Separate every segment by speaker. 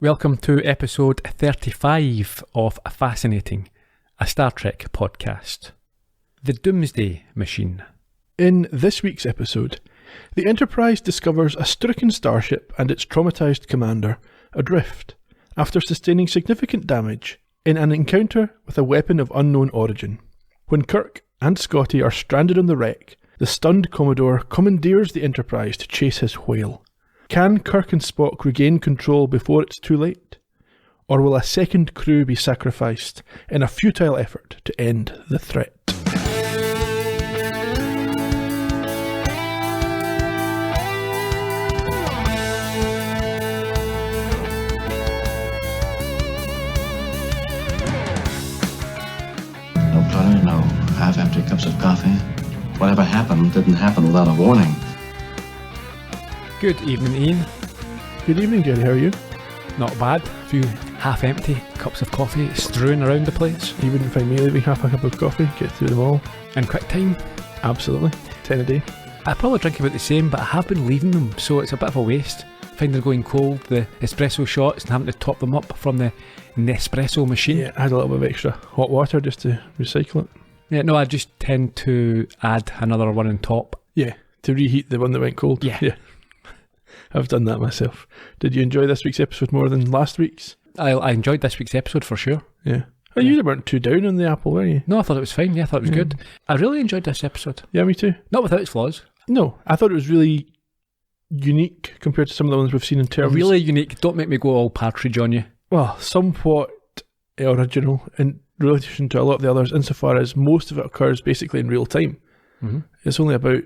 Speaker 1: Welcome to episode 35 of Fascinating, a Star Trek podcast. The Doomsday Machine.
Speaker 2: In this week's episode, the Enterprise discovers a stricken starship and its traumatised commander adrift after sustaining significant damage in an encounter with a weapon of unknown origin. When Kirk and Scotty are stranded on the wreck, the stunned Commodore commandeers the Enterprise to chase his whale. Can Kirk and Spock regain control before it's too late? Or will a second crew be sacrificed in a futile effort to end the threat?
Speaker 3: No clutter, no half-empty cups of coffee. Whatever happened didn't happen without a warning.
Speaker 1: Good evening, Ian.
Speaker 2: Good evening, Gerry. How are you?
Speaker 1: Not bad. A few half-empty cups of coffee strewn around the place.
Speaker 2: You wouldn't find me leaving half a cup of coffee, get through them all.
Speaker 1: In quick time.
Speaker 2: Absolutely. 10 a day.
Speaker 1: I probably drink about the same, but I have been leaving them, so it's a bit of a waste. Find they're going cold, the espresso shots, and having to top them up from the Nespresso machine.
Speaker 2: Yeah, I had a little bit of extra hot water just to recycle it.
Speaker 1: Yeah, no, I just tend to add another one on top.
Speaker 2: Yeah, to reheat the one that went cold.
Speaker 1: Yeah.
Speaker 2: I've done that myself. Did you enjoy this week's episode more than last week's?
Speaker 1: I enjoyed this week's episode for sure.
Speaker 2: Yeah. Oh, you weren't too down on the apple, were you?
Speaker 1: No, I thought it was fine. Yeah, I thought it was good. I really enjoyed this episode.
Speaker 2: Yeah, me too.
Speaker 1: Not without its flaws.
Speaker 2: No, I thought it was really unique compared to some of the ones we've seen in terms...
Speaker 1: Really unique. Don't make me go all partridge on you.
Speaker 2: Well, somewhat original in relation to a lot of the others, insofar as most of it occurs basically in real time.
Speaker 1: Mm-hmm.
Speaker 2: It's only about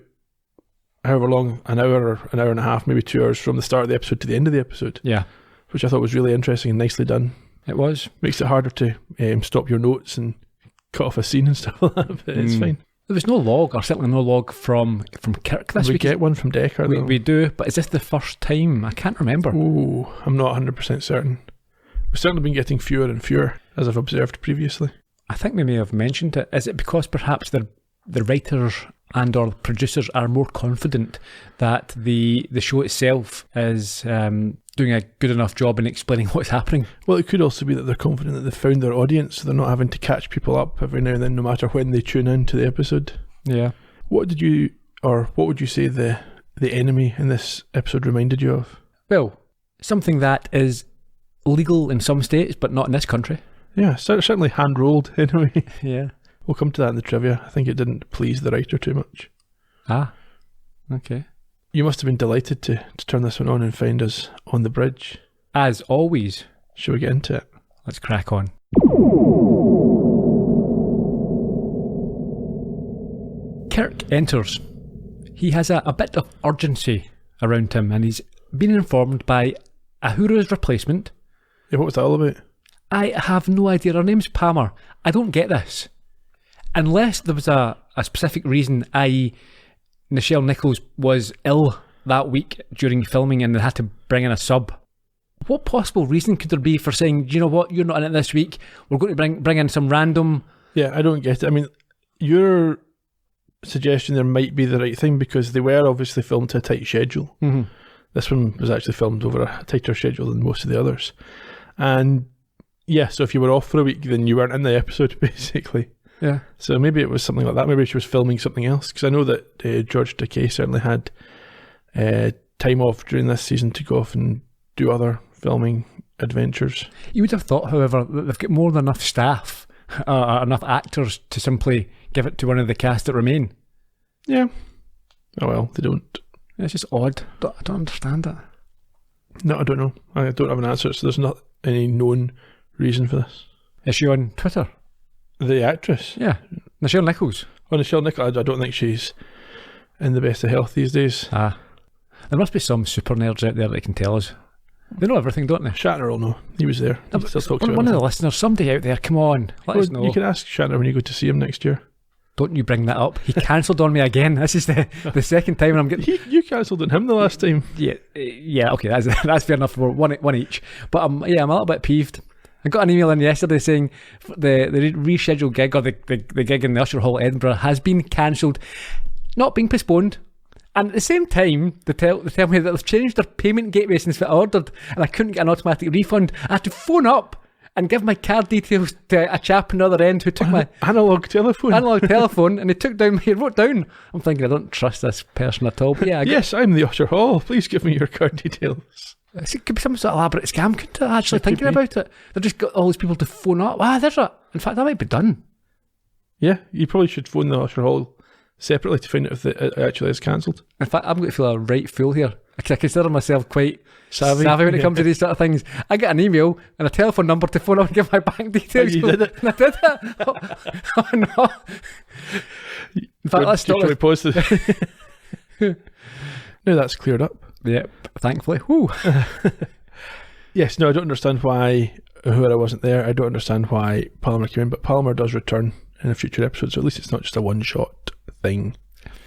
Speaker 2: however long, an hour or an hour and a half, maybe 2 hours from the start of the episode to the end of the episode.
Speaker 1: Yeah.
Speaker 2: Which I thought was really interesting and nicely done.
Speaker 1: It was.
Speaker 2: Makes it harder to stop your notes and cut off a scene and stuff like that, but it's fine.
Speaker 1: There was no log, or certainly no log from Kirk this week.
Speaker 2: We get one from Deckard, though.
Speaker 1: We do, but is this the first time? I can't remember.
Speaker 2: Oh, I'm not 100% certain. We've certainly been getting fewer and fewer, as I've observed previously.
Speaker 1: I think we may have mentioned it. Is it because perhaps the writers and or producers are more confident that the show itself is doing a good enough job in explaining what's happening?
Speaker 2: Well, it could also be that they're confident that they've found their audience, so they're not having to catch people up every now and then, no matter when they tune in to the episode.
Speaker 1: Yeah.
Speaker 2: What would you say the enemy in this episode reminded you of?
Speaker 1: Well, something that is legal in some states, but not in this country.
Speaker 2: Yeah, certainly hand-rolled anyway.
Speaker 1: Yeah.
Speaker 2: We'll come to that in the trivia. I think it didn't please the writer too much.
Speaker 1: Ah, okay.
Speaker 2: You must have been delighted to turn this one on and find us on the bridge.
Speaker 1: As always.
Speaker 2: Shall we get into it?
Speaker 1: Let's crack on. Kirk enters. He has a bit of urgency around him, and he's been informed by Uhura's replacement.
Speaker 2: Yeah, what was that all about?
Speaker 1: I have no idea. Her name's Palmer. I don't get this. Unless there was a specific reason, i.e. Nichelle Nichols was ill that week during filming and they had to bring in a sub. What possible reason could there be for saying, do you know what, you're not in it this week, we're going to bring in some random...
Speaker 2: Yeah, I don't get it. I mean, your suggestion there might be the right thing because they were obviously filmed to a tight schedule.
Speaker 1: Mm-hmm.
Speaker 2: This one was actually filmed over a tighter schedule than most of the others. And yeah, so if you were off for a week, then you weren't in the episode, basically.
Speaker 1: Yeah.
Speaker 2: So maybe it was something like that. Maybe she was filming something else. Because I know that George Takei certainly had time off during this season to go off and do other filming adventures.
Speaker 1: You would have thought, however, that they've got more than enough staff, enough actors to simply give it to one of the cast that remain.
Speaker 2: Yeah. Oh well, they don't.
Speaker 1: It's just odd. I don't understand it.
Speaker 2: No, I don't know. I don't have an answer, so there's not any known reason for this.
Speaker 1: Is she on Twitter?
Speaker 2: The actress?
Speaker 1: Yeah. Nichelle Nichols.
Speaker 2: Oh, Nichelle Nichols. I don't think she's in the best of health these days.
Speaker 1: Ah. There must be some super nerds out there that can tell us. They know everything, don't they?
Speaker 2: Shatner will know. He was there.
Speaker 1: No, one of the listeners, somebody out there, come on, let us know.
Speaker 2: You can ask Shatner when you go to see him next year.
Speaker 1: Don't you bring that up. He cancelled on me again. This is the second time I'm getting...
Speaker 2: You cancelled on him the last time.
Speaker 1: Yeah, okay, that's fair enough for one each. But I'm a little bit peeved. I got an email in yesterday saying the rescheduled gig, or the gig in the Usher Hall, Edinburgh, has been cancelled. Not being postponed. And at the same time, they tell me that they've changed their payment gateway since I ordered, and I couldn't get an automatic refund. I had to phone up and give my card details to a chap on the other end who took my
Speaker 2: analog telephone,
Speaker 1: and he wrote down. I'm thinking, I don't trust this person at all. But yeah,
Speaker 2: yes, I'm the Usher Hall. Please give me your card details.
Speaker 1: It could be some sort of elaborate scam, couldn't it? Actually, thinking about it, they've just got all these people to phone up. There's a. In fact, that might be done.
Speaker 2: Yeah, you probably should phone the Usher Hall separately to find out if it actually is cancelled.
Speaker 1: In fact, I'm going to feel a right fool here. I consider myself quite savvy when it comes to these sort of things. I get an email and a telephone number to phone up and give my bank details.
Speaker 2: You did it.
Speaker 1: And I did it. Oh no. In fact, let's stop
Speaker 2: it. Pause now that's cleared up.
Speaker 1: Yep, thankfully. Whew.
Speaker 2: Yes, no, I don't understand why I wasn't there. I don't understand why Palmer came in, but Palmer does return in a future episode, so at least it's not just a one-shot thing.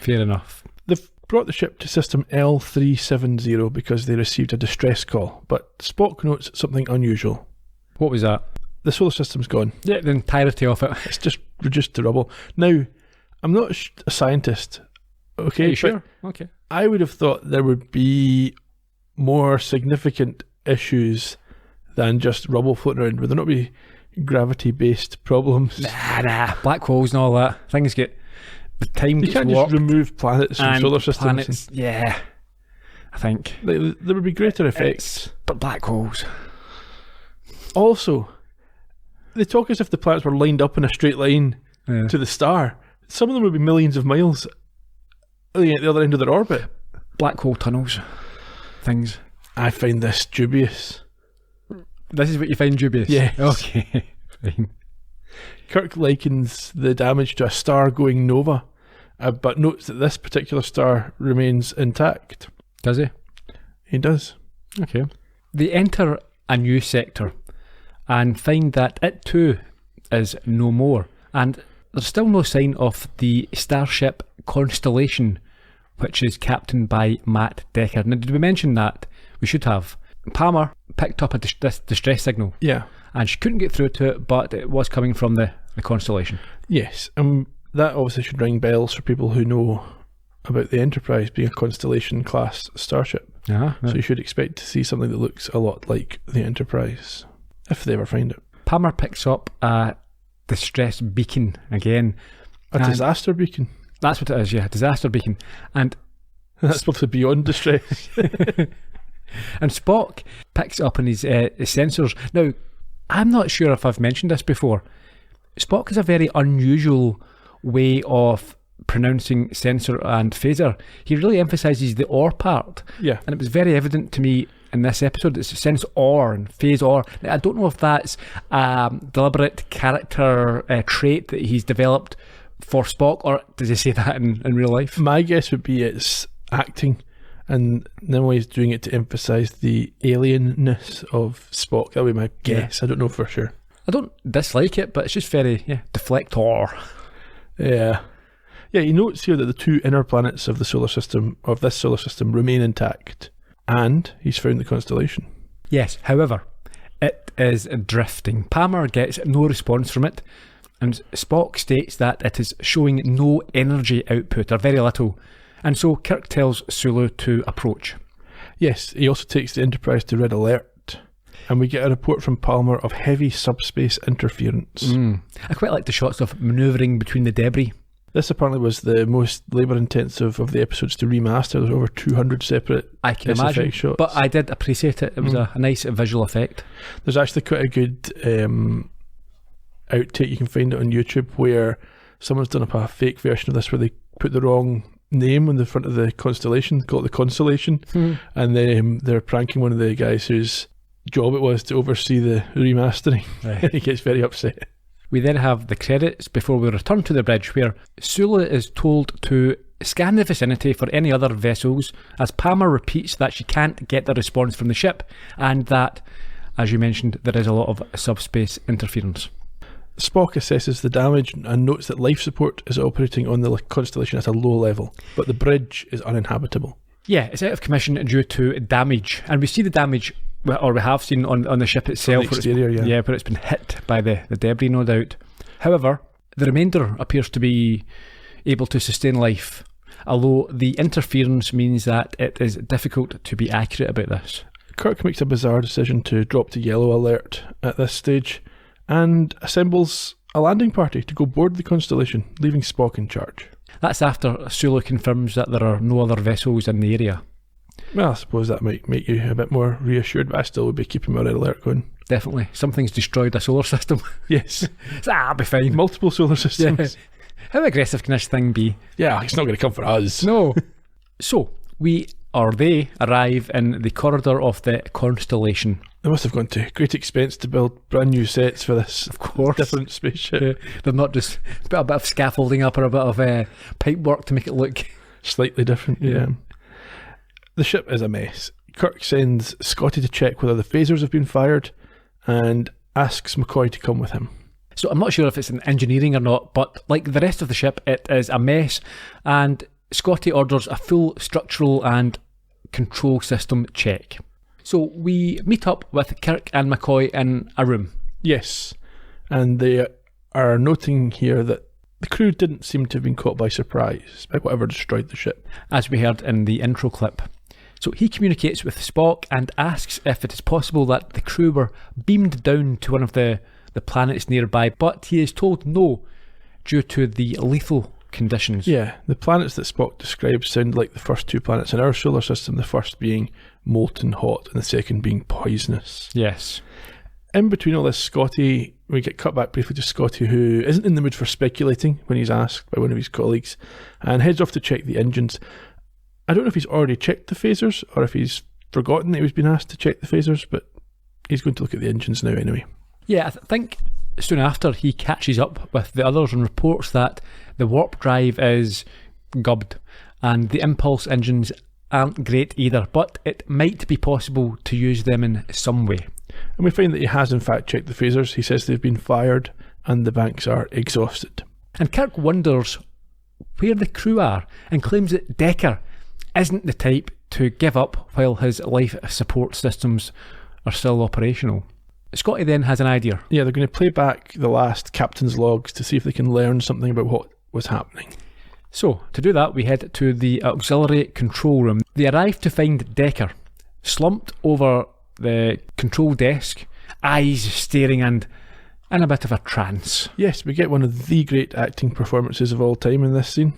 Speaker 1: Fair enough.
Speaker 2: They've brought the ship to system L370 because they received a distress call, but Spock notes something unusual.
Speaker 1: What was that?
Speaker 2: The solar system's gone.
Speaker 1: Yeah, the entirety of it.
Speaker 2: It's just reduced to rubble. Now, I'm not a scientist, okay?
Speaker 1: Are you sure? Okay.
Speaker 2: I would have thought there would be more significant issues than just rubble floating around. Would there not be gravity-based problems?
Speaker 1: Nah. Black holes and all that. Things get... The time
Speaker 2: you can't just remove planets from solar systems.
Speaker 1: Yeah, I think
Speaker 2: there would be greater effects.
Speaker 1: But black holes.
Speaker 2: Also, they talk as if the planets were lined up in a straight line to the star. Some of them would be millions of miles at the other end of their orbit.
Speaker 1: Black hole tunnels. Things.
Speaker 2: I find this dubious.
Speaker 1: This is what you find dubious?
Speaker 2: Yes.
Speaker 1: Okay, fine.
Speaker 2: Kirk likens the damage to a star going nova, but notes that this particular star remains intact.
Speaker 1: Does he?
Speaker 2: He does.
Speaker 1: Okay. They enter a new sector and find that it too is no more. And there's still no sign of the starship Constellation, which is captained by Matt Decker. Now, did we mention that? We should have. Palmer picked up this distress signal.
Speaker 2: Yeah.
Speaker 1: And she couldn't get through to it, but it was coming from the Constellation.
Speaker 2: Yes, that obviously should ring bells for people who know about the Enterprise being a Constellation class starship.
Speaker 1: So
Speaker 2: you should expect to see something that looks a lot like the Enterprise, if they ever find it.
Speaker 1: Palmer picks up a distress beacon again.
Speaker 2: A disaster beacon?
Speaker 1: That's what it is, yeah, disaster beacon. And
Speaker 2: that's supposed to be beyond distress.
Speaker 1: And Spock picks it up in his sensors. Now, I'm not sure if I've mentioned this before. Spock has a very unusual way of pronouncing sensor and phaser. He really emphasises the or part.
Speaker 2: Yeah.
Speaker 1: And it was very evident to me in this episode. It's sense or and phase or. Now, I don't know if that's a deliberate character trait that he's developed for Spock, or does he say that in real life?
Speaker 2: My guess would be it's acting. And then he's doing it to emphasise the alienness of Spock. That would be my guess. I don't know for sure.
Speaker 1: I don't dislike it, but it's just very, deflector.
Speaker 2: Yeah. Yeah, he notes here that the two inner planets of this solar system remain intact. And he's found the Constellation. Yes,
Speaker 1: however, it is drifting. Palmer gets no response from it, and Spock states that it is showing no energy output, or very little. And so Kirk tells Sulu to approach.
Speaker 2: Yes, he also takes the Enterprise to red alert, and we get a report from Palmer of heavy subspace interference.
Speaker 1: I quite like the shots of manoeuvring between the debris.
Speaker 2: This apparently was the most labour-intensive of the epissodes to remaster. There's over 200 separate
Speaker 1: I can imagine,
Speaker 2: shots.
Speaker 1: But I did appreciate it. It was a nice visual effect.
Speaker 2: There's actually quite a good outtake. You can find it on YouTube where someone's done up a fake version of this where they put the wrong name on the front of the Constellation, call it the Constellation, and they're pranking one of the guys whose job it was to oversee the remastering. Right. He gets very upset.
Speaker 1: We then have the credits before we return to the bridge, where Sulu is told to scan the vicinity for any other vessels, as Palmer repeats that she can't get the response from the ship, and that, as you mentioned, there is a lot of subspace interference.
Speaker 2: Spock assesses the damage and notes that life support is operating on the Constellation at a low level, but the bridge is uninhabitable.
Speaker 1: Yeah, it's out of commission due to damage, and we see the damage, or we have seen on the ship itself,
Speaker 2: on the exterior,
Speaker 1: where it's been hit by the debris, no doubt. However, the remainder appears to be able to sustain life. although the interference means that it is difficult to be accurate about this.
Speaker 2: Kirk makes a bizarre decision to drop to yellow alert at this stage and assembles a landing party to go board the Constellation, leaving Spock in charge.
Speaker 1: That's after Sulu confirms that there are no other vessels in the area.
Speaker 2: Well, I suppose that might make you a bit more reassured, but I still would be keeping my red alert going.
Speaker 1: Definitely. Something's destroyed a solar system.
Speaker 2: Yes.
Speaker 1: I'll be fine.
Speaker 2: Multiple solar systems.
Speaker 1: Yeah. How aggressive can this thing be?
Speaker 2: Yeah, it's not going to come for us.
Speaker 1: No. So, they arrive in the corridor of the Constellation.
Speaker 2: They must have gone to great expense to build brand new sets for this.
Speaker 1: Of course.
Speaker 2: Different spaceship.
Speaker 1: Yeah. They've not just put a bit of scaffolding up or a bit of pipe work to make it look
Speaker 2: slightly different. Yeah. The ship is a mess. Kirk sends Scotty to check whether the phasers have been fired and asks McCoy to come with him.
Speaker 1: So I'm not sure if it's an engineering or not, but like the rest of the ship, it is a mess, and Scotty orders a full structural and control system check. So we meet up with Kirk and McCoy in a room.
Speaker 2: Yes, and they are noting here that the crew didn't seem to have been caught by surprise by whatever destroyed the ship.
Speaker 1: As we heard in the intro clip. So he communicates with Spock and asks if it is possible that the crew were beamed down to one of the planets nearby, but he is told no, due to the lethal conditions.
Speaker 2: Yeah, the planets that Spock describes sound like the first two planets in our solar system, the first being molten hot and the second being poisonous.
Speaker 1: Yes.
Speaker 2: In between all this, we get cut back briefly to Scotty, who isn't in the mood for speculating when he's asked by one of his colleagues, and heads off to check the engines. I don't know if he's already checked the phasers or if he's forgotten that he was being asked to check the phasers, but he's going to look at the engines now anyway.
Speaker 1: Yeah, I think soon after he catches up with the others and reports that the warp drive is gubbed and the impulse engines aren't great either, but it might be possible to use them in some way.
Speaker 2: And we find that he has in fact checked the phasers. He says they've been fired and the banks are exhausted.
Speaker 1: And Kirk wonders where the crew are and claims that Decker isn't the type to give up while his life support systems are still operational. Scotty then has an idea.
Speaker 2: Yeah, they're going to play back the last captain's logs to see if they can learn something about what was happening.
Speaker 1: So, to do that, we head to the auxiliary control room. They arrive to find Decker slumped over the control desk, eyes staring and in a bit of a trance.
Speaker 2: Yes, we get one of the great acting performances of all time in this scene.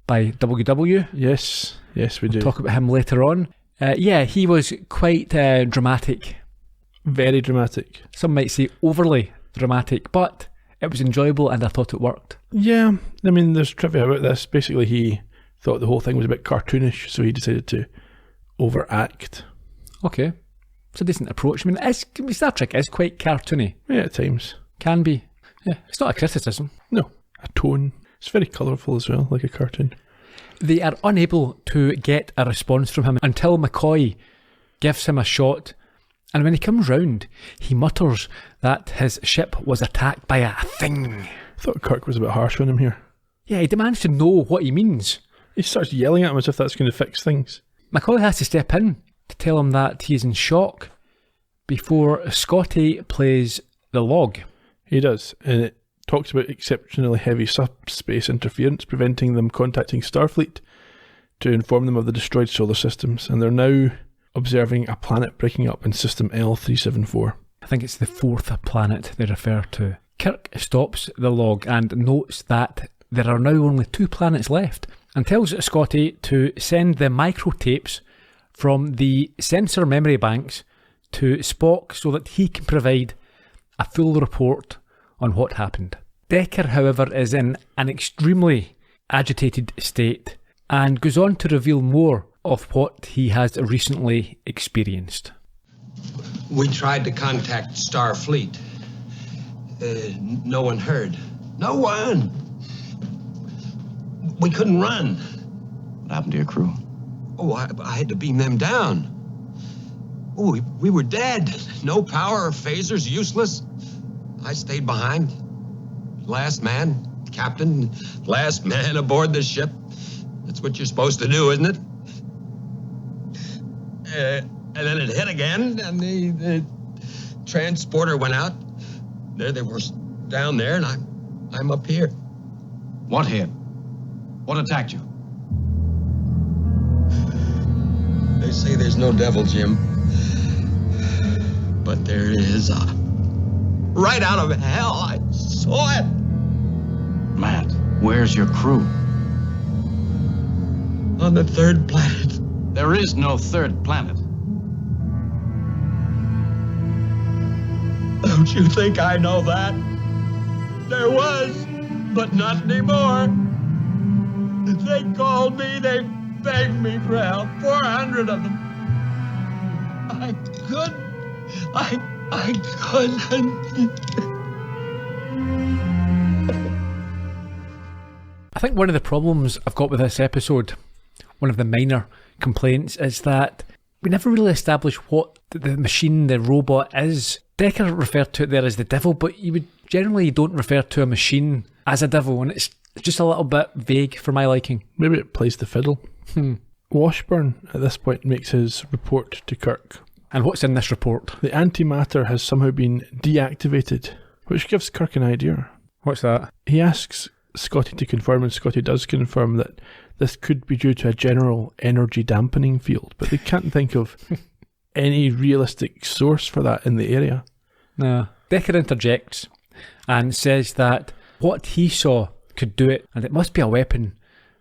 Speaker 1: By WW.
Speaker 2: Yes, we do.
Speaker 1: We'll talk about him later on. He was quite dramatic.
Speaker 2: Very dramatic.
Speaker 1: Some might say overly dramatic, but it was enjoyable and I thought it worked.
Speaker 2: Yeah, I mean, there's trivia about this. Basically, he thought the whole thing was a bit cartoonish, so he decided to overact.
Speaker 1: Okay. It's a decent approach. I mean, Star Trek is quite cartoony.
Speaker 2: Yeah, at times.
Speaker 1: Can be. Yeah, it's not a criticism.
Speaker 2: No, a tone. It's very colourful as well, like a cartoon.
Speaker 1: They are unable to get a response from him until McCoy gives him a shot. And when he comes round, he mutters that his ship was attacked by a thing.
Speaker 2: I thought Kirk was a bit harsh on him here.
Speaker 1: Yeah, he demands to know what he means.
Speaker 2: He starts yelling at him as if that's going to fix things.
Speaker 1: McCoy has to step in to tell him that he is in shock before Scotty plays the log.
Speaker 2: He does, and it talks about exceptionally heavy subspace interference preventing them contacting Starfleet to inform them of the destroyed solar systems, and they're now observing a planet breaking up in system L374.
Speaker 1: I think it's the fourth planet they refer to. Kirk stops the log and notes that there are now only 2 planets left and tells Scotty to send the microtapes from the sensor memory banks to Spock so that he can provide a full report on what happened. Decker, however, is in an extremely agitated state and goes on to reveal more of what he has recently experienced.
Speaker 4: We tried to contact Starfleet. No one heard. No one! We couldn't run.
Speaker 3: What happened to your crew?
Speaker 4: Oh, I had to beam them down. Oh, we were dead. No power or phasers, useless. I stayed behind. Last man, captain, last man aboard the ship. That's what you're supposed to do, isn't it? And then it hit again, and the transporter went out. There they were down there, and I'm up here.
Speaker 3: What hit? What attacked you?
Speaker 4: They say there's no devil, Jim. But there is. Right out of hell, I saw it.
Speaker 3: Matt, where's your crew?
Speaker 4: On the third planet.
Speaker 3: There is no third planet.
Speaker 4: Don't you think I know that? There was, but not anymore. They called me, they begged me for help, 400 of them. I couldn't.
Speaker 1: I think one of the problems I've got with this episode, one of the minor complaints, is that we never really establish what the machine, the robot is. Decker referred to it there as the devil, but you don't refer to a machine as a devil, and it's just a little bit vague for my liking.
Speaker 2: Maybe it plays the fiddle. Washburn, at this point, makes his report to Kirk.
Speaker 1: And what's in this report?
Speaker 2: The antimatter has somehow been deactivated, which gives Kirk an idea.
Speaker 1: What's that?
Speaker 2: He asks Scotty to confirm, and Scotty does confirm that this could be due to a general energy dampening field, but they can't think of any realistic source for that in the area.
Speaker 1: No. Decker interjects and says that what he saw could do it, and it must be a weapon,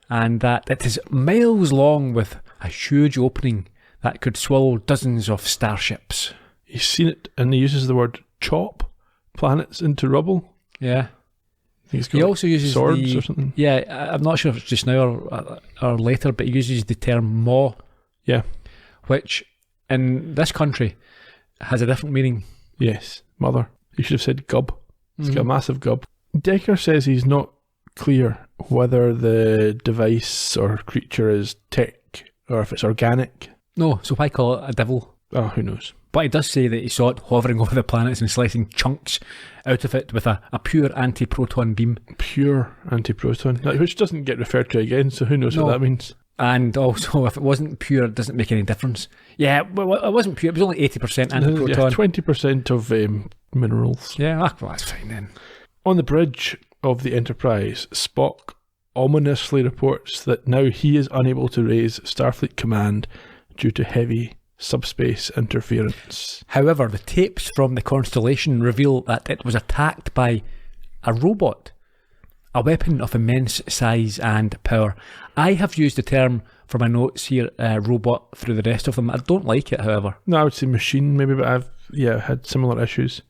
Speaker 1: and that it is miles long with a huge opening that could swallow dozens of starships.
Speaker 2: He's seen it, and he uses the word chop planets into rubble.
Speaker 1: Yeah.
Speaker 2: He also uses swords or something.
Speaker 1: Yeah, I'm not sure if it's just now or later, but he uses the term maw.
Speaker 2: Yeah.
Speaker 1: Which, in this country, has a different meaning.
Speaker 2: Yes, mother. You should have said gub. It's got a massive gub. Decker says he's not clear whether the device or creature is tech or if it's organic.
Speaker 1: No, so why call it a devil?
Speaker 2: Oh, who knows?
Speaker 1: But he does say that he saw it hovering over the planets and slicing chunks out of it with a pure anti-proton beam.
Speaker 2: Pure anti-proton, which doesn't get referred to again, so who knows what that means.
Speaker 1: And also, if it wasn't pure, it doesn't make any difference. Yeah, well, it wasn't pure, it was only 80% anti-proton.
Speaker 2: Yeah, 20% of minerals.
Speaker 1: Yeah, well, that's fine then.
Speaker 2: On the bridge of the Enterprise, Spock ominously reports that now he is unable to raise Starfleet Command due to heavy subspace interference.
Speaker 1: However, the tapes from the Constellation reveal that it was attacked by a robot, a weapon of immense size and power. I have used the term for my notes here, robot, through the rest of them. I don't like it, however.
Speaker 2: No, I would say machine maybe, but I've had similar issues.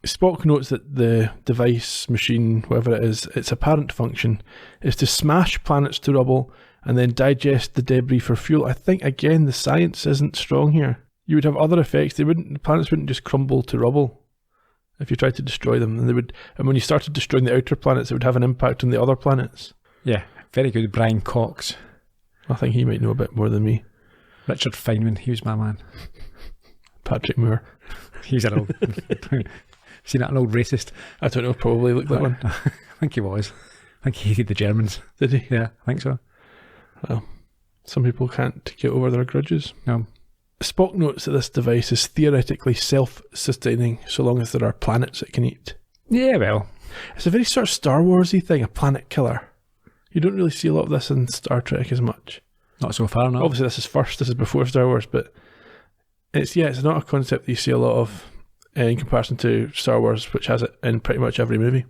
Speaker 2: Spock notes that the device, machine, whatever it is, its apparent function is to smash planets to rubble and then digest the debris for fuel. I think, again, the science isn't strong here. You would have other effects. The planets wouldn't just crumble to rubble if you tried to destroy them. And when you started destroying the outer planets, it would have an impact on the other planets.
Speaker 1: Yeah, very good. Brian Cox.
Speaker 2: I think he might know a bit more than me.
Speaker 1: Richard Feynman, he was my man.
Speaker 2: Patrick Moore.
Speaker 1: He's an old... Seen that, an old racist?
Speaker 2: I don't know, probably looked like one.
Speaker 1: I think he was. I think he hated the Germans.
Speaker 2: Did he?
Speaker 1: Yeah, I think so.
Speaker 2: Well, some people can't get over their grudges.
Speaker 1: No.
Speaker 2: Spock notes that this device is theoretically self-sustaining so long as there are planets it can eat.
Speaker 1: Yeah, well.
Speaker 2: It's a very sort of Star Wars-y thing, a planet killer. You don't really see a lot of this in Star Trek as much.
Speaker 1: Not so far, no.
Speaker 2: Obviously this is before Star Wars, but it's not a concept that you see a lot of in comparison to Star Wars, which has it in pretty much every movie.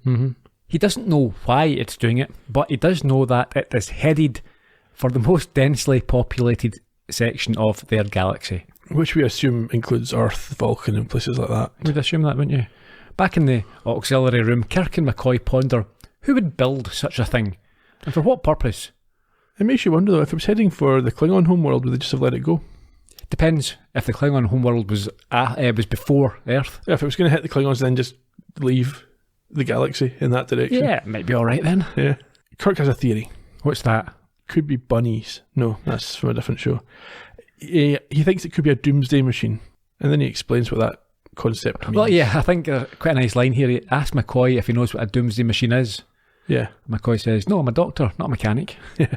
Speaker 1: He doesn't know why it's doing it, but he does know that it is headed for the most densely populated section of their galaxy.
Speaker 2: Which we assume includes Earth, Vulcan and places like that.
Speaker 1: You'd assume that, wouldn't you? Back in the auxiliary room, Kirk and McCoy ponder who would build such a thing, and for what purpose.
Speaker 2: It makes you wonder though, if it was heading for the Klingon homeworld, would they just have let it go?
Speaker 1: Depends if the Klingon homeworld was before Earth.
Speaker 2: Yeah, if it was going to hit the Klingons, then just leave the galaxy in that direction.
Speaker 1: Yeah, it might be alright then.
Speaker 2: Yeah. Kirk has a theory.
Speaker 1: What's that?
Speaker 2: Could be bunnies. No, that's from a different show. He thinks it could be a Doomsday Machine, and then he explains what that concept means.
Speaker 1: Well, yeah, I think quite a nice line here. He asks McCoy if he knows what a Doomsday Machine is.
Speaker 2: Yeah.
Speaker 1: McCoy says, "No, I'm a doctor, not a mechanic."
Speaker 2: Yeah.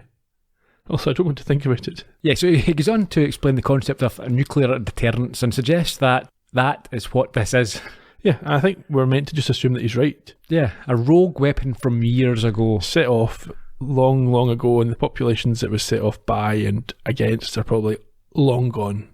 Speaker 2: Also, I don't want to think about it.
Speaker 1: Yeah, so he goes on to explain the concept of nuclear deterrence and suggests that that is what this is.
Speaker 2: Yeah, I think we're meant to just assume that he's right.
Speaker 1: Yeah, a rogue weapon from years ago.
Speaker 2: Set off long, long ago, and the populations it was set off by and against are probably long gone.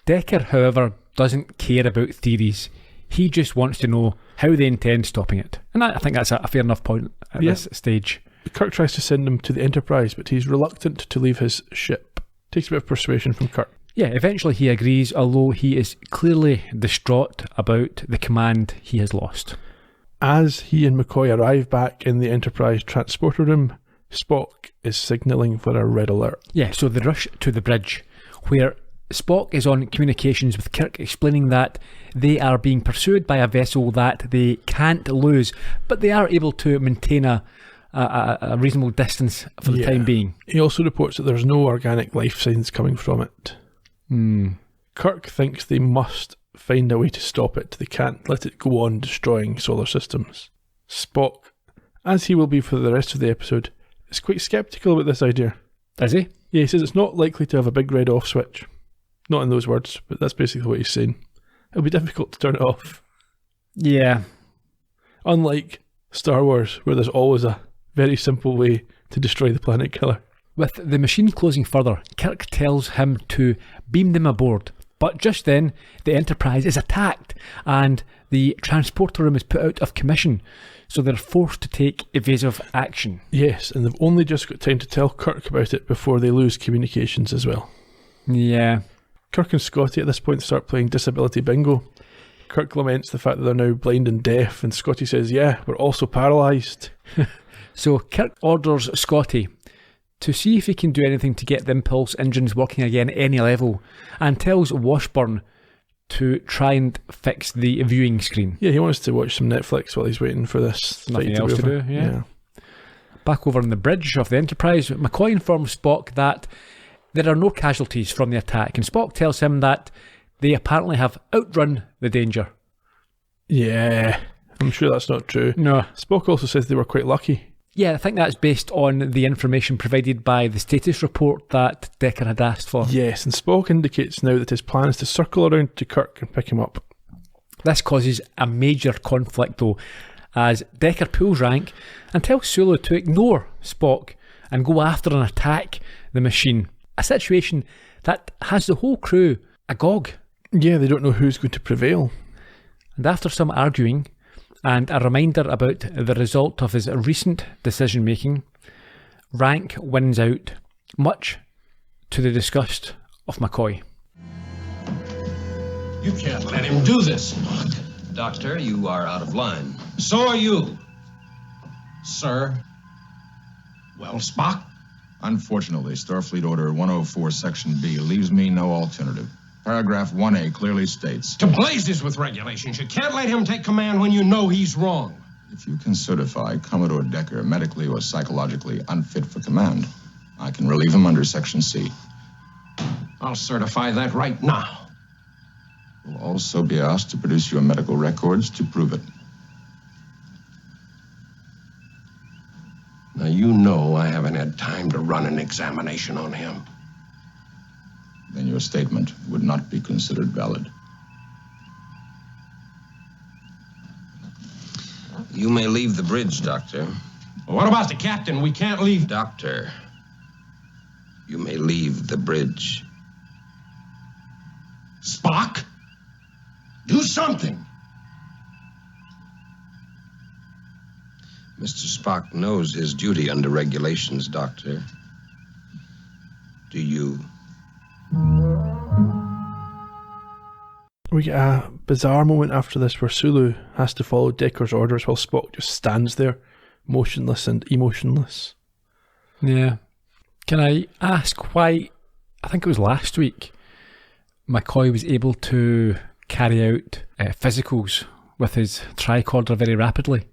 Speaker 1: Decker, however, doesn't care about theories. He just wants to know how they intend stopping it. And I think that's a fair enough point at this stage.
Speaker 2: Kirk tries to send him to the Enterprise, but he's reluctant to leave his ship. Takes a bit of persuasion from Kirk.
Speaker 1: Yeah, eventually he agrees, although he is clearly distraught about the command he has lost.
Speaker 2: As he and McCoy arrive back in the Enterprise transporter room, Spock is signalling for a red alert.
Speaker 1: Yeah, so they rush to the bridge, where Spock is on communications with Kirk, explaining that they are being pursued by a vessel that they can't lose, but they are able to maintain a reasonable distance for the time being.
Speaker 2: He also reports that there's no organic life signs coming from it. Kirk thinks they must find a way to stop it. They can't let it go on destroying solar systems. Spock, as he will be for the rest of the episode, is quite sceptical about this idea.
Speaker 1: Is he?
Speaker 2: Yeah, he says it's not likely to have a big red off switch. Not in those words, but that's basically what he's saying. It'll be difficult to turn it off.
Speaker 1: Yeah.
Speaker 2: Unlike Star Wars, where there's always a very simple way to destroy the planet killer.
Speaker 1: With the machine closing further, Kirk tells him to beam them aboard. But just then, the Enterprise is attacked and the transporter room is put out of commission, so they're forced to take evasive action.
Speaker 2: Yes, and they've only just got time to tell Kirk about it before they lose communications as well.
Speaker 1: Yeah.
Speaker 2: Kirk and Scotty at this point start playing disability bingo. Kirk laments the fact that they're now blind and deaf, and Scotty says, yeah, we're also paralysed.
Speaker 1: So Kirk orders Scotty to see if he can do anything to get the impulse engines working again at any level, and tells Washburn to try and fix the viewing screen.
Speaker 2: Yeah, he wants to watch some Netflix while he's waiting for this.
Speaker 1: Nothing else to do, yeah. Back over on the bridge of the Enterprise, McCoy informs Spock that there are no casualties from the attack, and Spock tells him that they apparently have outrun the danger.
Speaker 2: Yeah, I'm sure that's not true.
Speaker 1: No.
Speaker 2: Spock also says they were quite lucky.
Speaker 1: Yeah, I think that's based on the information provided by the status report that Decker had asked for.
Speaker 2: Yes, and Spock indicates now that his plan is to circle around to Kirk and pick him up.
Speaker 1: This causes a major conflict though, as Decker pulls rank and tells Sulu to ignore Spock and go after and attack the machine. A situation that has the whole crew agog.
Speaker 2: Yeah, they don't know who's going to prevail.
Speaker 1: And after some arguing, and a reminder about the result of his recent decision-making, Rank wins out, much to the disgust of McCoy.
Speaker 4: You can't let him do this, Spock.
Speaker 3: Doctor, you are out of line.
Speaker 4: So are you, sir. Well, Spock?
Speaker 5: Unfortunately, Starfleet Order 104 Section B leaves me no alternative. Paragraph 1A clearly states,
Speaker 4: To blazes with regulations. You can't let him take command when you know he's wrong.
Speaker 5: if you can certify Commodore Decker medically or psychologically unfit for command, I can relieve him under Section C.
Speaker 4: I'll certify that right now.
Speaker 5: You'll also be asked to produce your medical records to prove it.
Speaker 4: Now, you know I haven't had time to run an examination on him.
Speaker 5: Then your statement would not be considered valid.
Speaker 3: You may leave the bridge, Doctor.
Speaker 4: Well, what about the captain? We can't leave.
Speaker 3: Doctor, you may leave the bridge.
Speaker 4: Spock? Do something.
Speaker 3: Mr. Spock knows his duty under regulations, Doctor. Do you?
Speaker 2: We get a bizarre moment after this where Sulu has to follow Decker's orders while Spock just stands there, motionless and emotionless.
Speaker 1: Yeah. Can I ask why, I think it was last week, McCoy was able to carry out physicals with his tricorder very rapidly?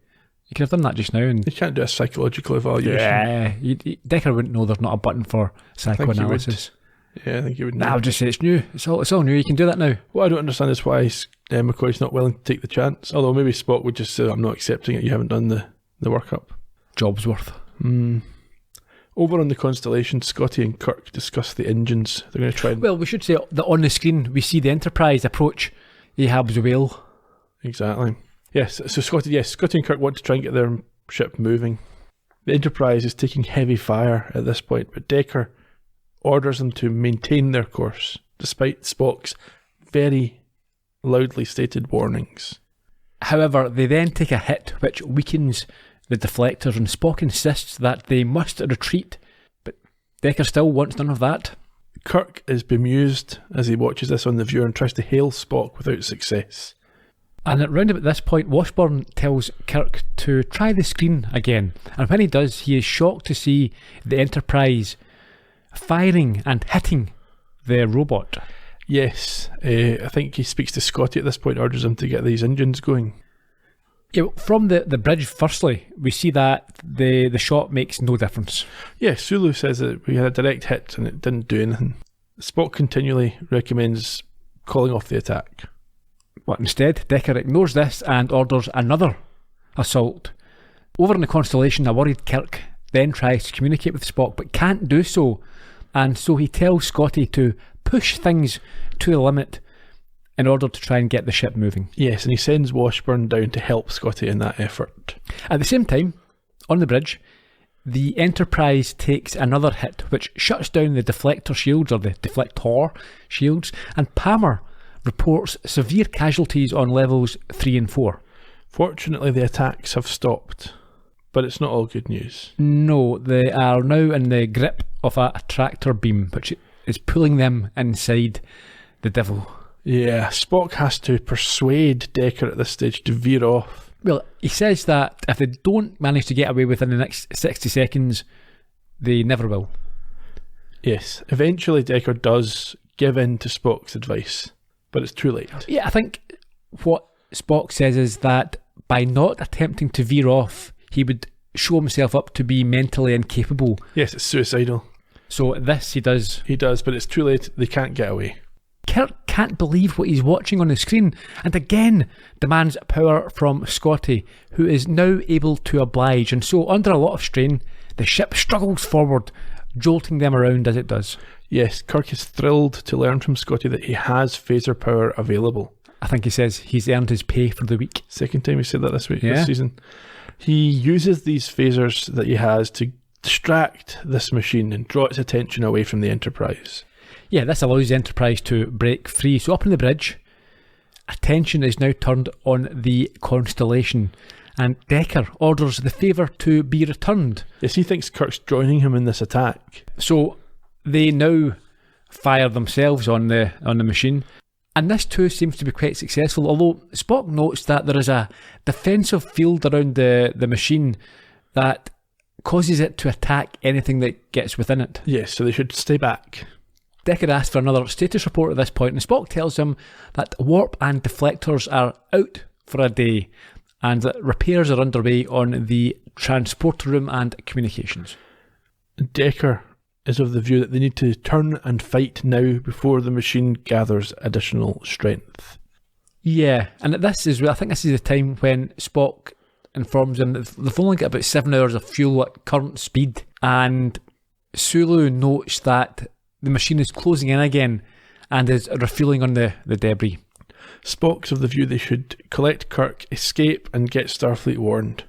Speaker 1: You could have done that just now. And
Speaker 2: You can't do a psychological evaluation.
Speaker 1: yeah, Decker wouldn't know there's not a button for psychoanalysis.
Speaker 2: Yeah, I think you would know.
Speaker 1: Nah, I'll just say it's new. It's all new. You can do that now.
Speaker 2: What I don't understand is why McCoy's not willing to take the chance. Although maybe Spock would just say, I'm not accepting it, you haven't done the workup.
Speaker 1: Job's worth.
Speaker 2: Over on the Constellation, Scotty and Kirk discuss the engines. They're going to try and...
Speaker 1: Well, we should say that on the screen we see the Enterprise approach Ahab's whale.
Speaker 2: Exactly. Yes, so Scotty and Kirk want to try and get their ship moving. The Enterprise is taking heavy fire at this point, but Decker orders them to maintain their course, despite Spock's very loudly stated warnings.
Speaker 1: However, they then take a hit which weakens the deflectors, and Spock insists that they must retreat, but Decker still wants none of that.
Speaker 2: Kirk is bemused as he watches this on the viewer and tries to hail Spock without success.
Speaker 1: And at round about this point, Washburn tells Kirk to try the screen again, and when he does, he is shocked to see the Enterprise firing and hitting the robot.
Speaker 2: Yes, I think he speaks to Scotty at this point, urges him to get these engines going.
Speaker 1: Yeah, from the bridge, firstly, we see that the shot makes no difference.
Speaker 2: Yeah, Sulu says that we had a direct hit and it didn't do anything. Spock continually recommends calling off the attack.
Speaker 1: But instead, Decker ignores this and orders another assault. Over in the Constellation, a worried Kirk then tries to communicate with Spock but can't do so, and so he tells Scotty to push things to the limit in order to try and get the ship moving.
Speaker 2: Yes, and he sends Washburn down to help Scotty in that effort.
Speaker 1: At the same time, on the bridge, the Enterprise takes another hit which shuts down the deflector shields, or the deflector shields, and Palmer reports severe casualties on levels 3 and 4.
Speaker 2: Fortunately, the attacks have stopped, but it's not all good news.
Speaker 1: No, they are now in the grip of a tractor beam which is pulling them inside the Devil.
Speaker 2: Yeah, Spock has to persuade Decker at this stage to veer off.
Speaker 1: Well, he says that if they don't manage to get away within the next 60 seconds, they never will.
Speaker 2: Yes, eventually Decker does give in to Spock's advice, but it's too late.
Speaker 1: Yeah, I think what Spock says is that by not attempting to veer off, he would show himself up to be mentally incapable.
Speaker 2: Yes, it's suicidal.
Speaker 1: So this he does.
Speaker 2: He does, but it's too late. They can't get away.
Speaker 1: Kirk can't believe what he's watching on the screen, and again demands power from Scotty, who is now able to oblige, and so under a lot of strain, the ship struggles forward, jolting them around as it does.
Speaker 2: Yes, Kirk is thrilled to learn from Scotty that he has phaser power available.
Speaker 1: I think he says he's earned his pay for the week.
Speaker 2: Second time he said that this season. He uses these phasers that he has to distract this machine and draw its attention away from the Enterprise.
Speaker 1: Yeah, this allows the Enterprise to break free. So up on the bridge, attention is now turned on the Constellation, and Decker orders the favour to be returned.
Speaker 2: Yes, he thinks Kirk's joining him in this attack.
Speaker 1: So they now fire themselves on the machine, and this too seems to be quite successful, although Spock notes that there is a defensive field around the machine that causes it to attack anything that gets within it.
Speaker 2: Yes, so they should stay back.
Speaker 1: Decker asks for another status report at this point, and Spock tells him that warp and deflectors are out for a day and that repairs are underway on the transporter room and communications.
Speaker 2: Decker is of the view that they need to turn and fight now before the machine gathers additional strength.
Speaker 1: Yeah, and this is, I think this is the time when Spock informs him that they've only got about 7 hours of fuel at current speed, and Sulu notes that the machine is closing in again and is refueling on the debris.
Speaker 2: Spock's of the view they should collect Kirk, escape, and get Starfleet warned.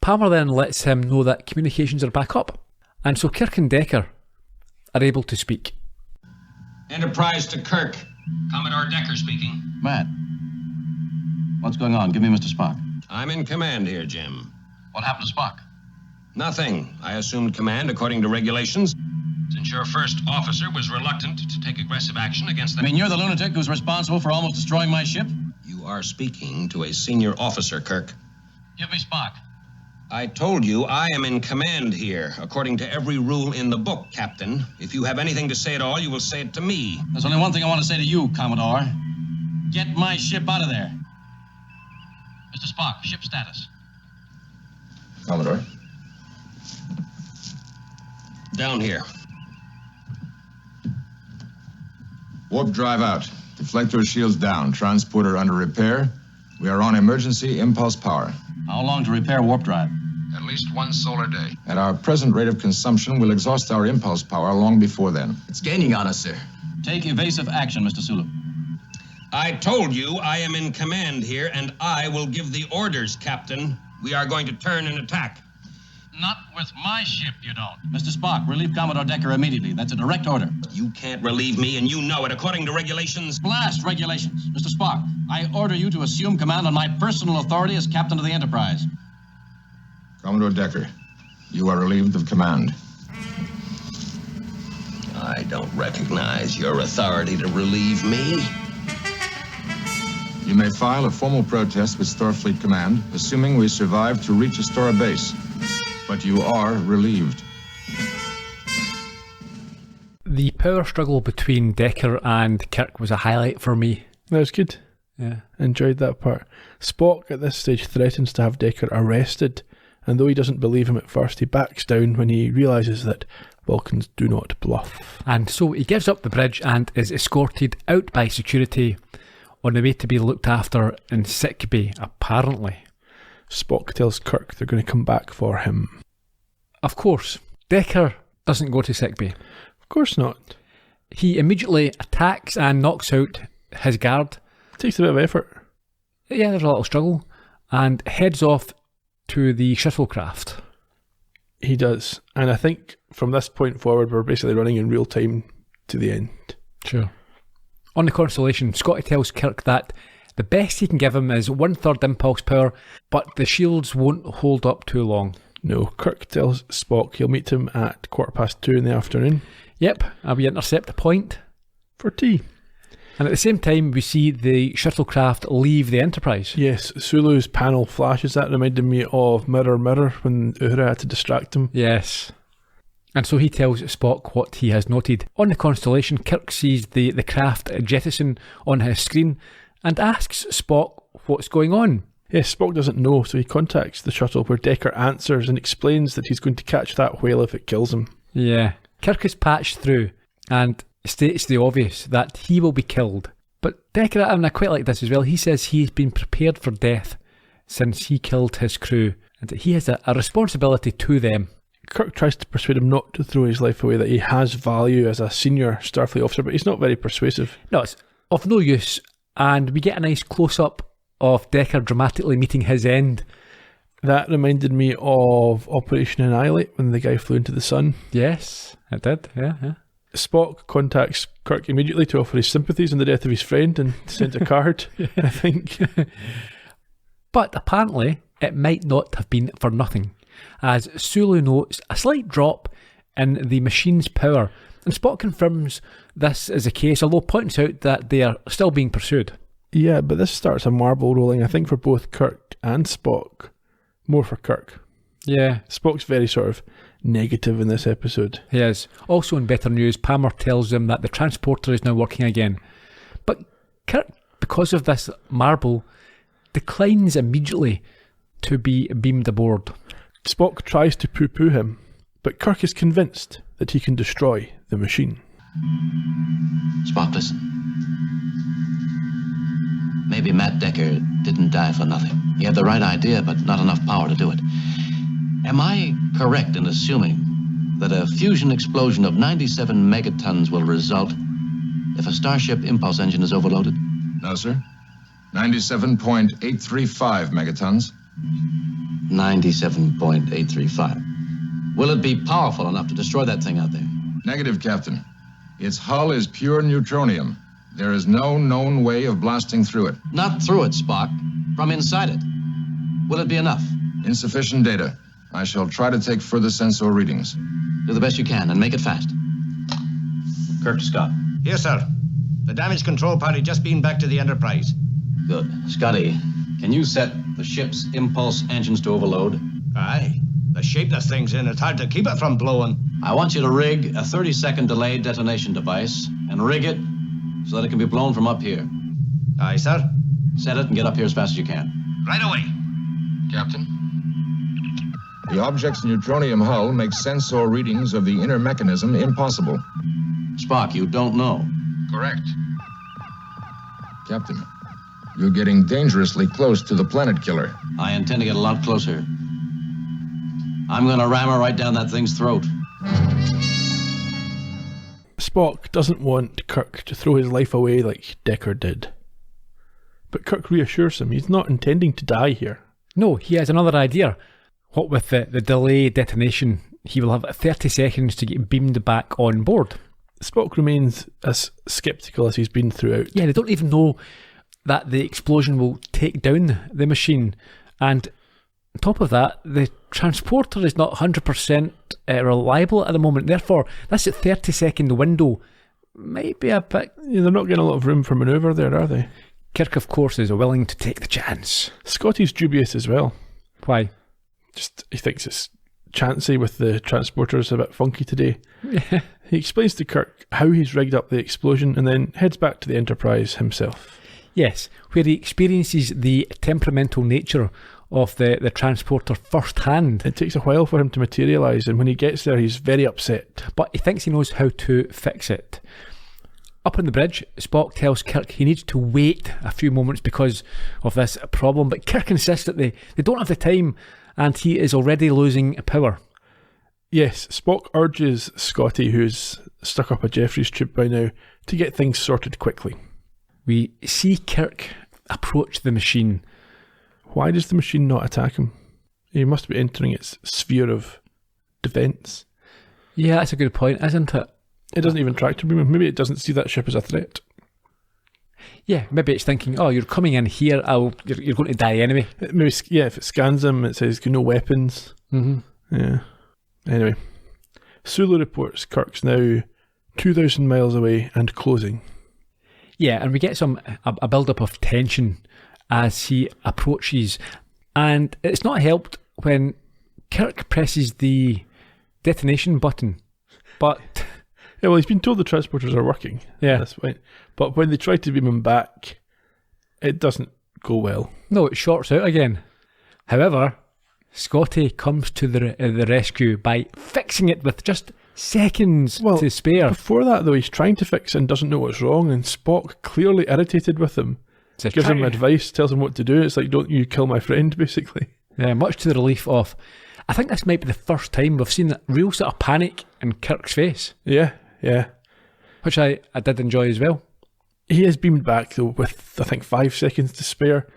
Speaker 1: Palmer then lets him know that communications are back up, and so Kirk and Decker are able to speak.
Speaker 4: Enterprise to Kirk. Commodore Decker speaking.
Speaker 3: Matt, what's going on? Give me Mr. Spock.
Speaker 4: I'm in command here, Jim.
Speaker 3: What happened to Spock?
Speaker 4: Nothing. I assumed command according to regulations. Since your first officer was reluctant to take aggressive action against the...
Speaker 3: I mean, you're the lunatic who's responsible for almost destroying my ship?
Speaker 4: You are speaking to a senior officer, Kirk.
Speaker 3: Give me Spock.
Speaker 4: I told you I am in command here, according to every rule in the book, Captain. If you have anything to say at all, you will say it to me.
Speaker 3: There's only one thing I want to say to you, Commodore. Get my ship out of there. Mr. Spock, ship status.
Speaker 5: Commodore.
Speaker 4: Down here.
Speaker 5: Warp drive out. Deflector shields down. Transporter under repair. We are on emergency impulse power.
Speaker 3: How long to repair warp drive?
Speaker 5: At least 1 solar day. At our present rate of consumption, we'll exhaust our impulse power long before then.
Speaker 6: It's gaining on us, sir.
Speaker 3: Take evasive action, Mr. Sulu.
Speaker 4: I told you I am in command here, and I will give the orders, Captain. We are going to turn and attack.
Speaker 3: Not with my ship, you don't. Mr. Spock, relieve Commodore Decker immediately. That's a direct order.
Speaker 4: You can't relieve me, and you know it, according to regulations.
Speaker 3: Blast regulations. Mr. Spock, I order you to assume command on my personal authority as captain of the Enterprise.
Speaker 5: Commodore Decker, you are relieved of command.
Speaker 4: I don't recognize your authority to relieve me.
Speaker 5: You may file a formal protest with Starfleet Command, assuming we survive to reach Astora Base. But you are relieved.
Speaker 1: The power struggle between Decker and Kirk was a highlight for me.
Speaker 2: That was good.
Speaker 1: Yeah.
Speaker 2: Enjoyed that part. Spock at this stage threatens to have Decker arrested, and though he doesn't believe him at first, he backs down when he realises that Vulcans do not bluff.
Speaker 1: And so he gives up the bridge and is escorted out by security on the way to be looked after in sickbay, apparently.
Speaker 2: Spock tells Kirk they're going to come back for him.
Speaker 1: Of course, Decker doesn't go to sickbay.
Speaker 2: Of course not.
Speaker 1: He immediately attacks and knocks out his guard.
Speaker 2: Takes a bit of effort.
Speaker 1: Yeah, there's a little struggle. And heads off to the shuttlecraft.
Speaker 2: He does. And I think from this point forward, we're basically running in real time to the end.
Speaker 1: Sure. On the Constellation, Scotty tells Kirk that the best he can give him is 1/3 impulse power, but the shields won't hold up too long.
Speaker 2: No, Kirk tells Spock he'll meet him at 2:15 in the afternoon.
Speaker 1: Yep, and we intercept the point.
Speaker 2: For tea.
Speaker 1: And at the same time, we see the shuttlecraft leave the Enterprise.
Speaker 2: Yes, Sulu's panel flashes. That reminded me of Mirror Mirror when Uhura had to distract him.
Speaker 1: Yes. And so he tells Spock what he has noted. On the Constellation, Kirk sees the craft jettison on his screen and asks Spock what's going on.
Speaker 2: Yes, Spock doesn't know, so he contacts the shuttle where Decker answers and explains that he's going to catch that whale if it kills him.
Speaker 1: Yeah. Kirk is patched through and states the obvious, that he will be killed. But Decker, and I quite like this as well, he says he's been prepared for death since he killed his crew and that he has a responsibility to them.
Speaker 2: Kirk tries to persuade him not to throw his life away, that he has value as a senior Starfleet officer, but he's not very persuasive.
Speaker 1: No, it's of no use, and we get a nice close-up of Decker dramatically meeting his end.
Speaker 2: That reminded me of Operation Annihilate, when the guy flew into the sun.
Speaker 1: Yes, it did, yeah.
Speaker 2: Spock contacts Kirk immediately to offer his sympathies in the death of his friend and sent a card, I think.
Speaker 1: But apparently, it might not have been for nothing, as Sulu notes a slight drop in the machine's power, and Spock confirms this is the case, although points out that they are still being pursued.
Speaker 2: Yeah, but this starts a marble rolling, I think, for both Kirk and Spock. More for Kirk.
Speaker 1: Yeah.
Speaker 2: Spock's very sort of negative in this episode.
Speaker 1: He is. Also in better news, Palmer tells him that the transporter is now working again. But Kirk, because of this marble, declines immediately to be beamed aboard.
Speaker 2: Spock tries to poo-poo him, but Kirk is convinced that he can destroy the machine.
Speaker 6: Spock, listen. Maybe Matt Decker didn't die for nothing. He had the right idea, but not enough power to do it. Am I correct in assuming that a fusion explosion of 97 megatons will result if a Starship impulse engine is overloaded?
Speaker 5: No, sir. 97.835 megatons.
Speaker 6: 97.835. Will it be powerful enough to destroy that thing out there?
Speaker 5: Negative, Captain. Its hull is pure neutronium. There is no known way of blasting through it.
Speaker 6: Not through it, Spock. From inside it. Will it be enough?
Speaker 5: Insufficient data. I shall try to take further sensor readings.
Speaker 6: Do the best you can and make it fast.
Speaker 3: Kirk to Scott.
Speaker 7: Yes, sir. The damage control party just beamed back to the Enterprise.
Speaker 6: Good. Scotty.
Speaker 3: Can you set the ship's impulse engines to overload?
Speaker 7: Aye. The shape this thing's in, it's hard to keep it from blowing.
Speaker 3: I want you to rig a 30-second delayed detonation device and rig it so that it can be blown from up here.
Speaker 7: Aye, sir.
Speaker 3: Set it and get up here as fast as you can.
Speaker 7: Right away.
Speaker 5: Captain? The object's neutronium hull makes sensor readings of the inner mechanism impossible.
Speaker 3: Spock, you don't know.
Speaker 5: Correct. Captain, you're getting dangerously close to the planet killer.
Speaker 3: I intend to get a lot closer. I'm gonna ram her right down that thing's throat.
Speaker 2: Spock doesn't want Kirk to throw his life away like Decker did. But Kirk reassures him he's not intending to die here.
Speaker 1: No, he has another idea. What with the delay detonation, he will have 30 seconds to get beamed back on board.
Speaker 2: Spock remains as sceptical as he's been throughout.
Speaker 1: Yeah, they don't even know that the explosion will take down the machine. And on top of that, the transporter is not 100% reliable at the moment. Therefore, that's a 30-second window. Might be a bit...
Speaker 2: Yeah, they're not getting a lot of room for manoeuvre there, are they?
Speaker 1: Kirk, of course, is willing to take the chance.
Speaker 2: Scotty's dubious as well.
Speaker 1: Why?
Speaker 2: Just, he thinks it's chancy with the transporters a bit funky today. He explains to Kirk how he's rigged up the explosion and then heads back to the Enterprise himself.
Speaker 1: Yes, where he experiences the temperamental nature of the transporter firsthand.
Speaker 2: It takes a while for him to materialise, and when he gets there he's very upset.
Speaker 1: But he thinks he knows how to fix it. Up on the bridge, Spock tells Kirk he needs to wait a few moments because of this problem, but Kirk insists that they don't have the time and he is already losing power.
Speaker 2: Yes, Spock urges Scotty, who's stuck up a Jeffries tube by now, to get things sorted quickly.
Speaker 1: We see Kirk approach the machine.
Speaker 2: Why does the machine not attack him? He must be entering its sphere of defence.
Speaker 1: Yeah, that's a good point, isn't it?
Speaker 2: It doesn't even tractor beam him. Maybe it doesn't see that ship as a threat.
Speaker 1: Yeah, maybe it's thinking, oh, you're coming in here, you're going to die anyway.
Speaker 2: Maybe, yeah, if it scans him, it says no weapons.
Speaker 1: Mm-hmm.
Speaker 2: Yeah. Anyway, Sulu reports Kirk's now 2,000 miles away and closing.
Speaker 1: Yeah, and we get a build-up of tension as he approaches, and it's not helped when Kirk presses the detonation button, but...
Speaker 2: Yeah, well, he's been told the transporters are working.
Speaker 1: Yeah.
Speaker 2: That's right. But when they try to beam him back, it doesn't go well.
Speaker 1: No, it shorts out again. However, Scotty comes to the rescue by fixing it with just seconds to spare.
Speaker 2: Before that, though, he's trying to fix it and doesn't know what's wrong, and Spock, clearly irritated with him, gives him advice, tells him what to do. It's like, don't you kill my friend, basically.
Speaker 1: Yeah, much to the relief of... I think this might be the first time we've seen that real sort of panic in Kirk's face.
Speaker 2: Yeah.
Speaker 1: Which I did enjoy as well.
Speaker 2: He is beamed back, though, with, I think, 5 seconds to spare,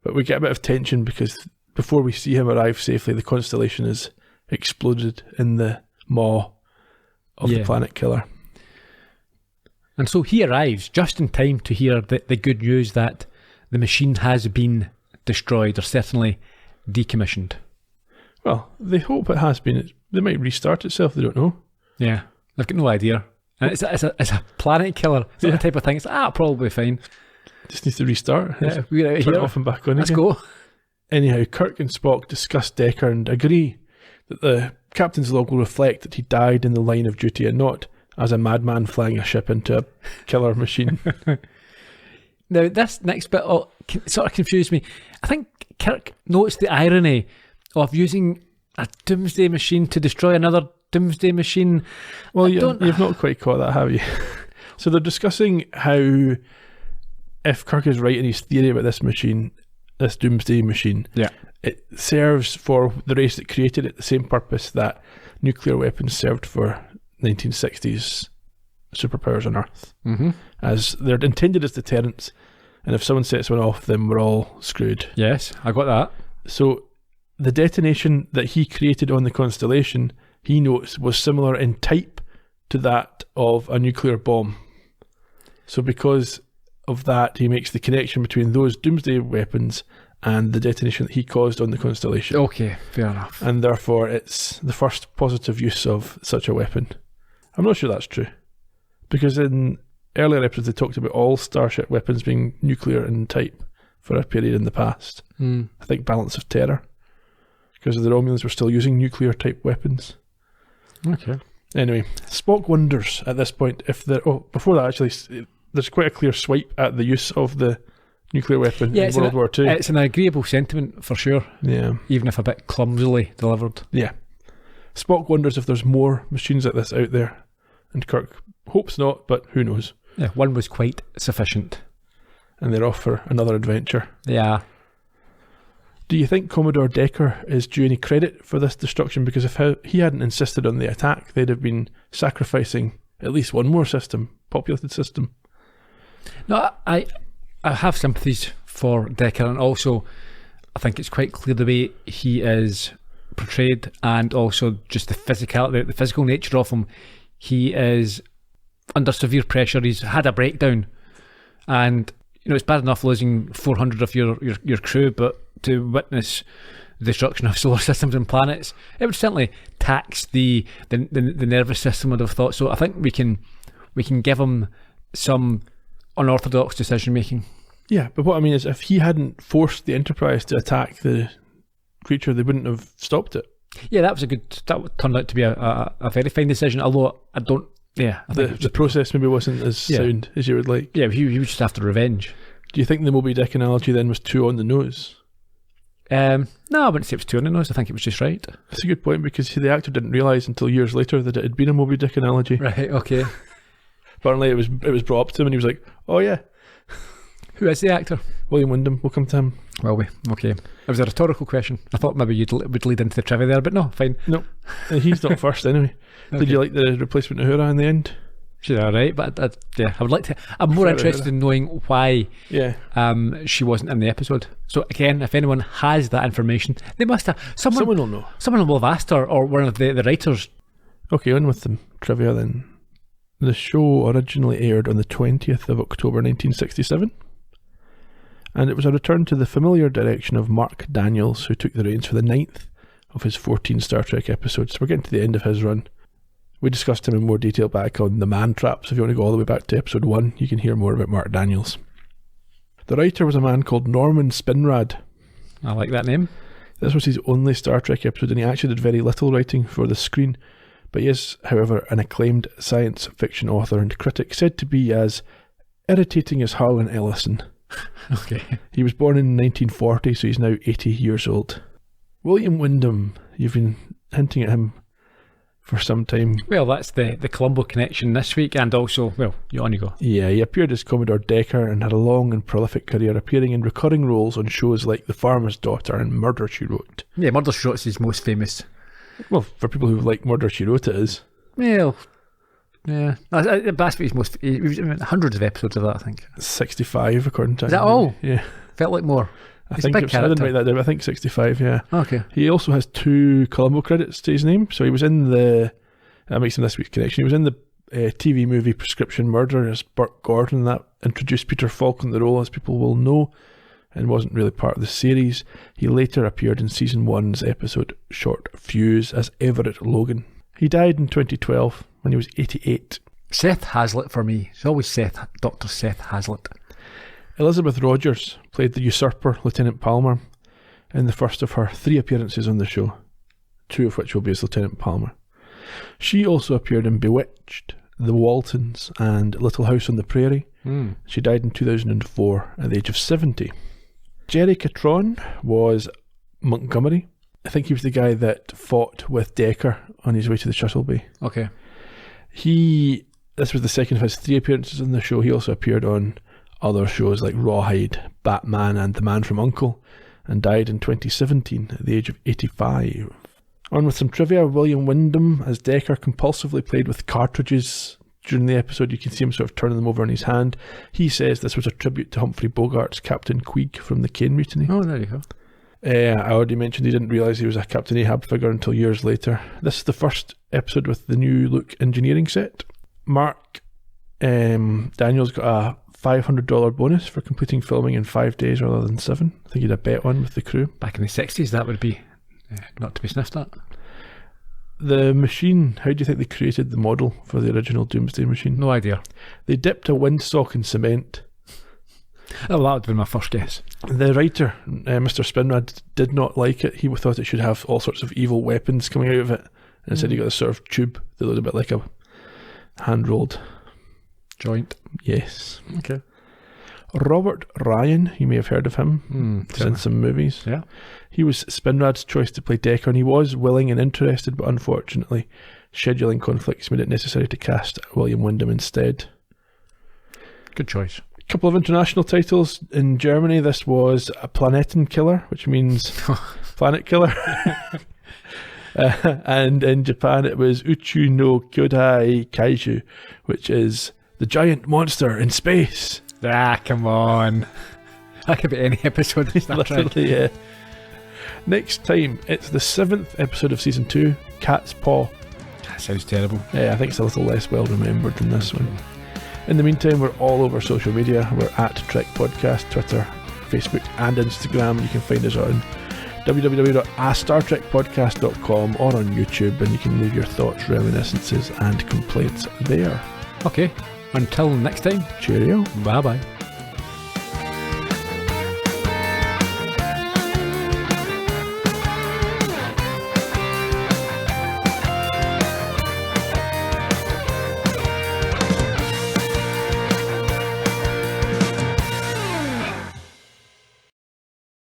Speaker 2: but we get a bit of tension because before we see him arrive safely, the Constellation is exploded in the maw of the planet killer.
Speaker 1: And so he arrives just in time to hear the good news that the machine has been destroyed, or certainly decommissioned.
Speaker 2: Well, they hope it has been. They might restart itself, they don't know.
Speaker 1: Yeah, they've got no idea. And it's a planet killer. It's not the type of thing, it's probably fine.
Speaker 2: Just needs to restart.
Speaker 1: Yeah, we're out of
Speaker 2: turn
Speaker 1: here.
Speaker 2: It off and back on
Speaker 1: Let's
Speaker 2: again.
Speaker 1: go.
Speaker 2: Anyhow, Kirk and Spock discuss Decker and agree that the captain's log will reflect that he died in the line of duty and not as a madman flying a ship into a killer machine.
Speaker 1: Now, this next bit sort of confused me. I think Kirk noticed the irony of using a Doomsday Machine to destroy another Doomsday Machine.
Speaker 2: Well, you've not quite caught that, have you? So they're discussing how, if Kirk is right in his theory about this machine, this Doomsday Machine, it serves for the race that created it the same purpose that nuclear weapons served for 1960s superpowers on Earth.
Speaker 1: Mm-hmm.
Speaker 2: As they're intended as deterrents, and if someone sets one off, then we're all screwed.
Speaker 1: Yes, I got that.
Speaker 2: So the detonation that he created on the Constellation, he notes, was similar in type to that of a nuclear bomb. So because of that, he makes the connection between those Doomsday weapons and the detonation that he caused on the Constellation.
Speaker 1: Okay, fair enough.
Speaker 2: And therefore it's the first positive use of such a weapon. I'm not sure that's true, because in earlier episodes they talked about all starship weapons being nuclear in type for a period in the past. I think Balance of Terror, because the Romulans were still using nuclear type weapons.
Speaker 1: Okay.
Speaker 2: Anyway, Spock wonders at this point if before that actually, there's quite a clear swipe at the use of the nuclear weapon in World War II.
Speaker 1: It's an agreeable sentiment for sure.
Speaker 2: Yeah.
Speaker 1: Even if a bit clumsily delivered.
Speaker 2: Yeah. Spock wonders if there's more machines like this out there, and Kirk hopes not, but who knows.
Speaker 1: Yeah, one was quite sufficient.
Speaker 2: And they're off for another adventure.
Speaker 1: Yeah.
Speaker 2: Do you think Commodore Decker is due any credit for this destruction? Because if he hadn't insisted on the attack, they'd have been sacrificing at least one more populated system.
Speaker 1: No, I have sympathies for Decker, and also I think it's quite clear the way he is portrayed, and also just the physical nature of him. He is under severe pressure. He's had a breakdown, and it's bad enough losing 400 of your crew, but to witness the destruction of solar systems and planets, it would certainly tax the nervous system, I'd have thought. So I think we can give him some unorthodox decision making.
Speaker 2: Yeah, but what I mean is, if he hadn't forced the Enterprise to attack the creature, they wouldn't have stopped it.
Speaker 1: Yeah, that turned out to be a very fine decision, although I don't. Yeah, I think
Speaker 2: the process maybe wasn't as sound as you would like.
Speaker 1: Yeah, he was just after revenge.
Speaker 2: Do you think the Moby Dick analogy then was too on the nose?
Speaker 1: No, I wouldn't say it was too on the nose. I think it was just right.
Speaker 2: That's a good point, because the actor didn't realise until years later that it had been a Moby Dick analogy.
Speaker 1: Right, okay.
Speaker 2: Apparently it was brought up to him and he was like, oh yeah.
Speaker 1: Who is the actor?
Speaker 2: William Wyndham. We'll come to him.
Speaker 1: Will we? Okay. It was a rhetorical question. I thought maybe you would lead into the trivia there, but no, fine.
Speaker 2: No, he's not first anyway. Okay. Did you like the replacement of Uhura in the end?
Speaker 1: She's alright, but I would like to. I'm more interested in knowing why she wasn't in the episode. So again, if anyone has that information, they must have. Someone
Speaker 2: will know.
Speaker 1: Someone will have asked her, or one of the writers.
Speaker 2: Okay, on with the trivia then. The show originally aired on the 20th of October 1967. And it was a return to the familiar direction of Mark Daniels, who took the reins for the 9th of his 14 Star Trek episodes. So we're getting to the end of his run. We discussed him in more detail back on The Man Trap, so if you want to go all the way back to episode 1, you can hear more about Mark Daniels. The writer was a man called Norman Spinrad.
Speaker 1: I like that name.
Speaker 2: This was his only Star Trek episode, and he actually did very little writing for the screen. But he is, however, an acclaimed science fiction author and critic, said to be as irritating as Harlan Ellison.
Speaker 1: Okay.
Speaker 2: He was born in 1940, so he's now 80 years old. William Wyndham, you've been hinting at him for some time.
Speaker 1: Well, that's the Colombo connection this week, and also, on you go.
Speaker 2: Yeah, he appeared as Commodore Decker and had a long and prolific career, appearing in recurring roles on shows like The Farmer's Daughter and Murder, She Wrote.
Speaker 1: Yeah, Murder, She Wrote is his most famous.
Speaker 2: Well, for people who like Murder, She Wrote, it is.
Speaker 1: Well, yeah. That's his most. He was in hundreds of episodes of that, I think.
Speaker 2: 65, according to.
Speaker 1: Is that all?
Speaker 2: Yeah.
Speaker 1: Felt like more.
Speaker 2: I think I didn't write that down. I think 65. Yeah.
Speaker 1: Okay.
Speaker 2: He also has 2 Colombo credits to his name, so he was in that makes him this week's connection. He was in the TV movie Prescription Murder as Burt Gordon. That introduced Peter Falk in the role, as people will know, and wasn't really part of the series. He later appeared in season 1's episode Short Fuse as Everett Logan. He died in 2012 when he was 88.
Speaker 1: Seth Hazlitt for me. It's always Dr. Seth Hazlitt.
Speaker 2: Elizabeth Rogers played the usurper, Lieutenant Palmer, in the first of her 3 appearances on the show, 2 of which will be as Lieutenant Palmer. She also appeared in Bewitched, The Waltons, and Little House on the Prairie. She died in 2004 at the age of 70. Jerry Catron was Montgomery. I think he was the guy that fought with Decker on his way to the Shuttle Bay.
Speaker 1: Okay.
Speaker 2: This was the second of his 3 appearances on the show. He also appeared on other shows like Rawhide, Batman, and The Man from U.N.C.L.E., and died in 2017 at the age of 85. On with some trivia. William Wyndham as Decker compulsively played with cartridges during the episode. You can see him sort of turning them over in his hand. He says this was a tribute to Humphrey Bogart's Captain Queeg from the Kane Mutiny.
Speaker 1: Oh, there you go.
Speaker 2: I already mentioned he didn't realise he was a Captain Ahab figure until years later. This is the first episode with the new look engineering set. Mark Daniels got a $500 bonus for completing filming in 5 days rather than 7. I think he had a bet on with the crew.
Speaker 1: Back in the 60s, that would be not to be sniffed at.
Speaker 2: The machine, how do you think they created the model for the original Doomsday Machine?
Speaker 1: No idea.
Speaker 2: They dipped a windsock in cement.
Speaker 1: Oh, well, that would have been my first guess.
Speaker 2: The writer, Mr. Spinrad, did not like it. He thought it should have all sorts of evil weapons coming out of it. And instead he got a sort of tube that looked a bit like a hand-rolled
Speaker 1: joint.
Speaker 2: Yes.
Speaker 1: Okay.
Speaker 2: Robert Ryan, you may have heard of him. He's in some movies.
Speaker 1: Yeah.
Speaker 2: He was Spinrad's choice to play Decker, and he was willing and interested, but unfortunately scheduling conflicts made it necessary to cast William Wyndham instead.
Speaker 1: Good choice.
Speaker 2: A couple of international titles. In Germany, this was a Planetenkiller, which means planet killer. And in Japan, it was Uchu no Kyodai Kaiju, which is the giant monster in space.
Speaker 1: Ah, come on. That could be any episode of Star Trek.
Speaker 2: Yeah. Next time, it's the 7th episode of Season 2, Cat's Paw.
Speaker 1: That sounds terrible.
Speaker 2: Yeah, I think it's a little less well remembered than this one. In the meantime, we're all over social media. We're at Trek Podcast, Twitter, Facebook and Instagram. You can find us on www.astartrekpodcast.com or on YouTube, and you can leave your thoughts, reminiscences and complaints there.
Speaker 1: Okay, until next time,
Speaker 2: Cheerio.
Speaker 1: bye bye.